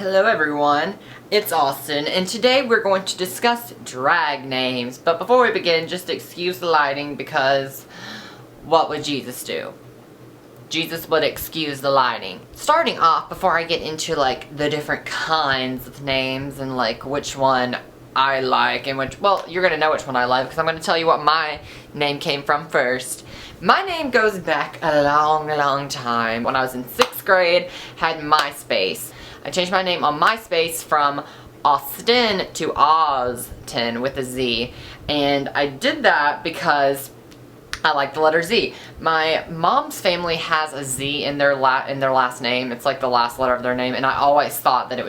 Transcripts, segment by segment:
Hello everyone, it's Austin, and today we're going to discuss drag names. But before we begin, just excuse the lighting because what would Jesus do? Jesus would excuse the lighting. Starting off, before I get into like the different kinds of names and like which one I like and which, well, you're gonna know which one I like because I'm gonna tell you what my name came from first. My name goes back a long time. When I was in 6th grade, had MySpace. I changed my name on MySpace from Austin to Ozten with a Z, and I did that because I like the letter Z. My mom's family has a Z in their last name. It's like the last letter of their name, and I always thought that it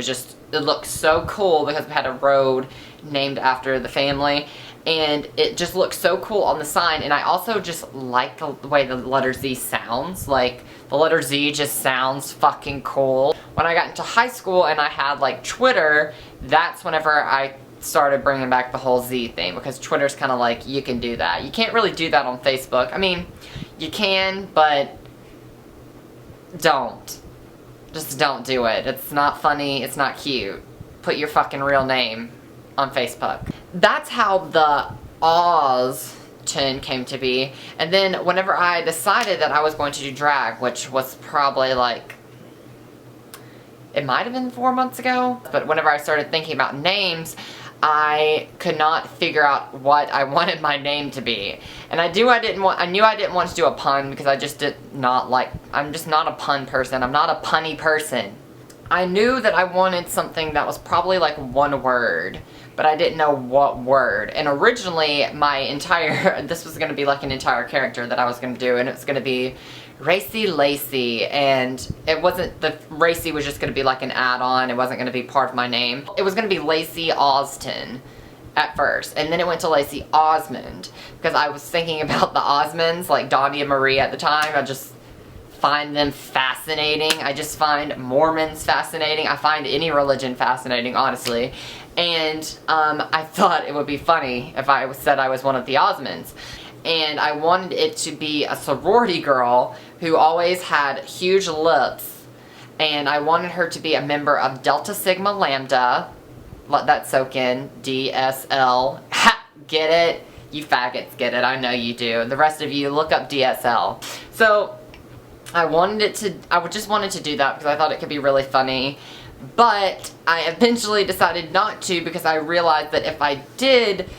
looked so cool because we had a road named after the family, and it just looked so cool on the sign. And I also just like the way the letter Z sounds. Like, the letter Z just sounds fucking cool. When I got into high school and I had like Twitter, that's whenever I started bringing back the whole Z thing, because Twitter's kind of like, you can do that. You can't really do that on Facebook. I mean, you can, but don't. Just don't do it. It's not funny. It's not cute. Put your fucking real name on Facebook. That's how the Ozten came to be. And then whenever I decided that I was going to do drag, which was probably like, it might have been 4 months ago, but whenever I started thinking about names, I could not figure out what I wanted my name to be. And I knew I didn't want to do a pun because I just did not like, I'm just not a pun person. I'm not a punny person. I knew that I wanted something that was probably like one word, but I didn't know what word. And originally this was going to be like an entire character that I was going to do, and it was going to be Racy Lacey, and Racy was just going to be like an add-on. It wasn't going to be part of my name. It was going to be Lacey Austin at first, and then it went to Lacey Osmond, because I was thinking about the Osmonds, like Donnie and Marie at the time. I just find them fascinating. I just find Mormons fascinating. I find any religion fascinating, honestly. And I thought it would be funny if I said I was one of the Osmonds. And I wanted it to be a sorority girl who always had huge lips. And I wanted her to be a member of Delta Sigma Lambda. Let that soak in. DSL. Ha! Get it? You faggots get it. I know you do. The rest of you, look up DSL. So I just wanted to do that because I thought it could be really funny. But I eventually decided not to, because I realized that if I did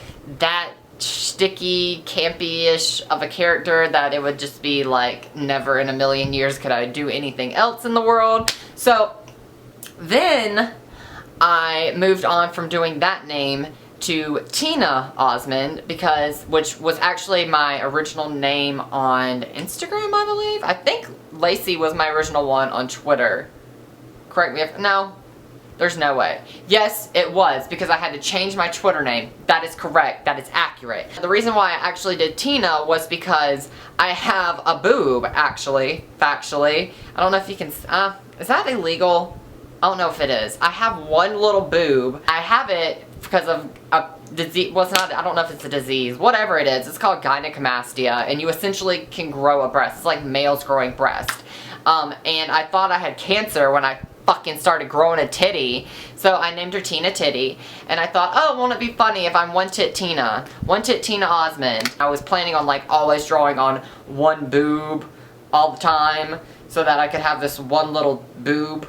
that sticky, campy-ish of a character, that it would just be like, never in a million years could I do anything else in the world. So then I moved on from doing that name to Tina Osmond, which was actually my original name on Instagram, I believe. I think Lacey was my original one on Twitter. Correct me if, no, there's no way. Yes, it was, because I had to change my Twitter name. That is correct. That is accurate. The reason why I actually did Tina was because I have a boob, actually, factually. I don't know if you can, is that illegal? I don't know if it is. I have one little boob. I have it because of a disease. Well, it's not, I don't know if it's a disease. Whatever it is, it's called gynecomastia, and you essentially can grow a breast. It's like males growing breast. And I thought I had cancer when I fucking started growing a titty, so I named her Tina Titty, and I thought, oh, won't it be funny if I'm One Tit Tina Osmond. I was planning on like always drawing on one boob all the time, so that I could have this one little boob.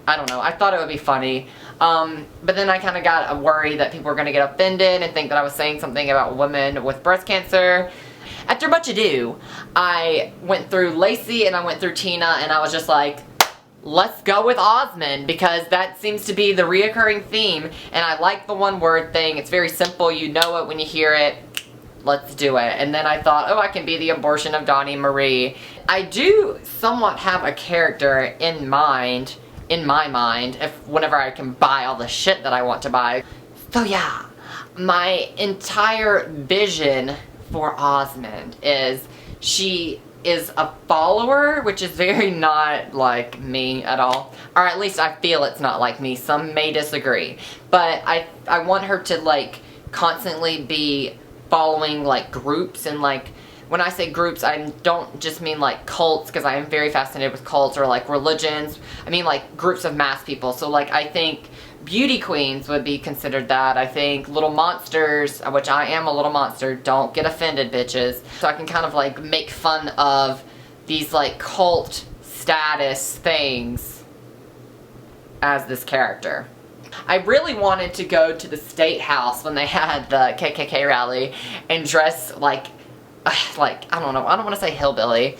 I don't know, I thought it would be funny, but then I kind of got worried that people were going to get offended and think that I was saying something about women with breast cancer. After much ado, I went through Lacey and I went through Tina, and I was just like, let's go with Osmond, because that seems to be the reoccurring theme, and I like the one word thing. It's very simple. You know it when you hear it. Let's do it. And then I thought, oh, I can be the abortion of Donnie Marie. I do somewhat have a character in my mind, whenever I can buy all the shit that I want to buy. So yeah, my entire vision for Osmond is she is a follower, which is very not like me at all. Or at least I feel it's not like me. Some may disagree. But I want her to like constantly be following like groups and like when I say groups, I don't just mean like cults, because I am very fascinated with cults, or like religions. I mean like groups of mass people. So like I think beauty queens would be considered that. I think little monsters, which I am a little monster, don't get offended, bitches. So I can kind of like make fun of these like cult status things as this character. I really wanted to go to the State House when they had the KKK rally and dress like I don't know, I don't want to say hillbilly.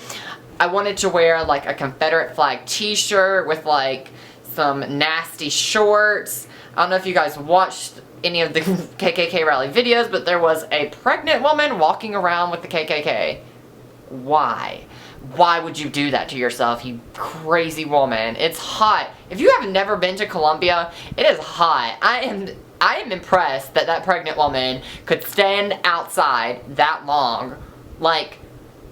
I wanted to wear like a Confederate flag t-shirt with like some nasty shorts. I don't know if you guys watched any of the KKK rally videos, but there was a pregnant woman walking around with the KKK. Why? Why would you do that to yourself, you crazy woman? It's hot. If you have never been to Colombia, it is hot. I am impressed that that pregnant woman could stand outside that long. Like,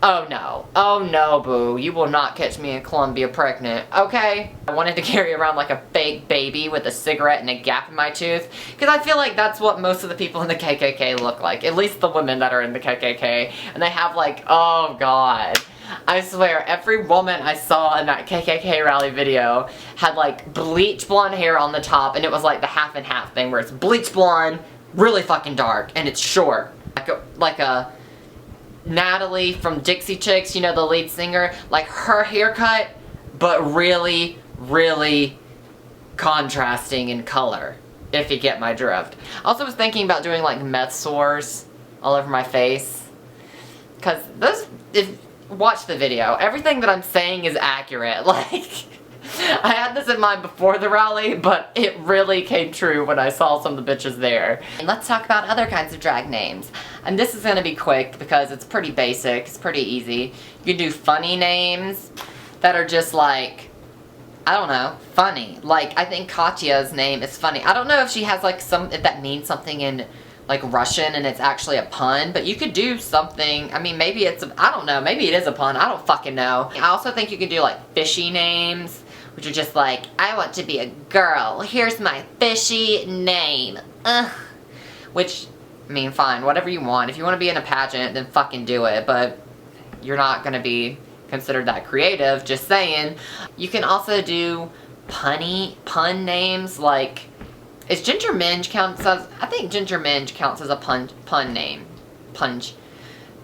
oh no, boo, you will not catch me in Colombia pregnant, okay? I wanted to carry around like a fake baby with a cigarette and a gap in my tooth, because I feel like that's what most of the people in the KKK look like, at least the women that are in the KKK, and they have like, oh god. I swear, every woman I saw in that KKK rally video had like bleach blonde hair on the top, and it was like the half and half thing where it's bleach blonde, really fucking dark, and it's short. Like a Natalie from Dixie Chicks, you know, the lead singer, like her haircut, but really, really contrasting in color, if you get my drift. I also was thinking about doing like meth sores all over my face, because watch the video. Everything that I'm saying is accurate. Like, I had this in mind before the rally, but it really came true when I saw some of the bitches there. And let's talk about other kinds of drag names. And this is gonna be quick because it's pretty basic, it's pretty easy. You can do funny names that are just like, I don't know, funny. Like, I think Katya's name is funny. I don't know if she has like if that means something in like Russian and it's actually a pun, but you could do something. I mean, maybe I don't know, maybe it is a pun, I don't fucking know. I also think you could do like fishy names, which are just like, I want to be a girl, here's my fishy name, ugh. Which, I mean, fine, whatever you want. If you want to be in a pageant, then fucking do it, but you're not gonna be considered that creative, just saying. You can also do pun names, like, is Ginger Minge counts as, I think Ginger Minge counts as a pun name.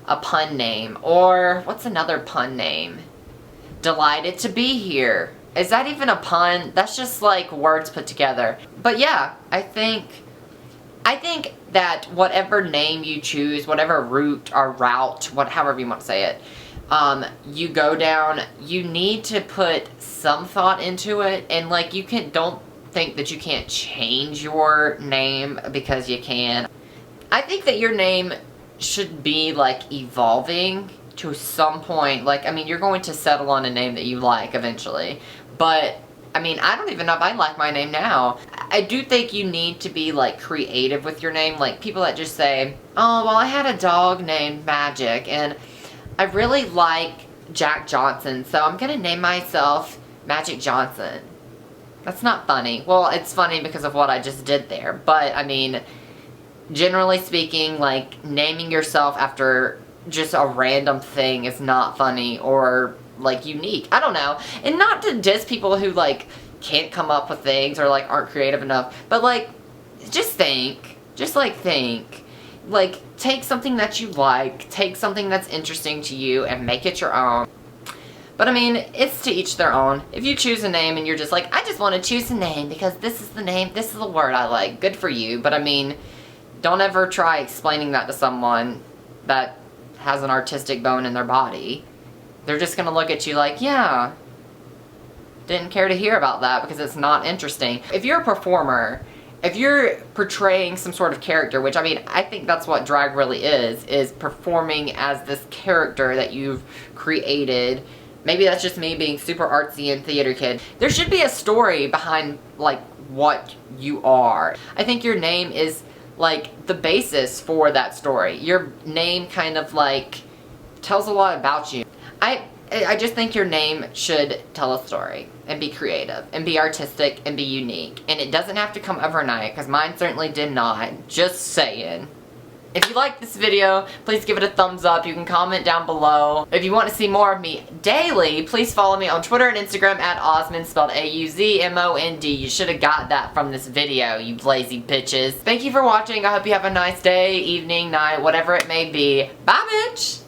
A pun name. Or, what's another pun name? Delighted to be here. Is that even a pun? That's just like words put together. But yeah, I think that whatever name you choose, whatever route or route, however you want to say it, you go down, you need to put some thought into it, and like don't think that you can't change your name because you can. I think that your name should be like evolving to some point. Like, I mean, you're going to settle on a name that you like eventually, but I mean, I don't even know if I like my name now. I do think you need to be like creative with your name. Like people that just say, oh, well, I had a dog named Magic and I really like Jack Johnson, so I'm gonna name myself Magic Johnson. That's not funny. Well, it's funny because of what I just did there, but I mean, generally speaking, like, naming yourself after just a random thing is not funny or, like, unique. I don't know. And not to diss people who, like, can't come up with things or, like, aren't creative enough, but, like, just think. Just, like, think. Like, take something that you like, take something that's interesting to you, and make it your own. But I mean, it's to each their own. If you choose a name and you're just like, I just want to choose a name because this is the name, this is the word I like, good for you. But I mean, don't ever try explaining that to someone that has an artistic bone in their body. They're just gonna look at you like, yeah, didn't care to hear about that because it's not interesting. If you're a performer, if you're portraying some sort of character, which I mean, I think that's what drag really is performing as this character that you've created. Maybe that's just me being super artsy and theater kid. There should be a story behind, like, what you are. I think your name is, like, the basis for that story. Your name kind of, like, tells a lot about you. I just think your name should tell a story and be creative and be artistic and be unique. And it doesn't have to come overnight, because mine certainly did not. Just saying. If you like this video, please give it a thumbs up. You can comment down below. If you want to see more of me daily, please follow me on Twitter and Instagram at Auzmond, spelled A-U-Z-M-O-N-D. You should have got that from this video, you lazy bitches. Thank you for watching. I hope you have a nice day, evening, night, whatever it may be. Bye, bitch!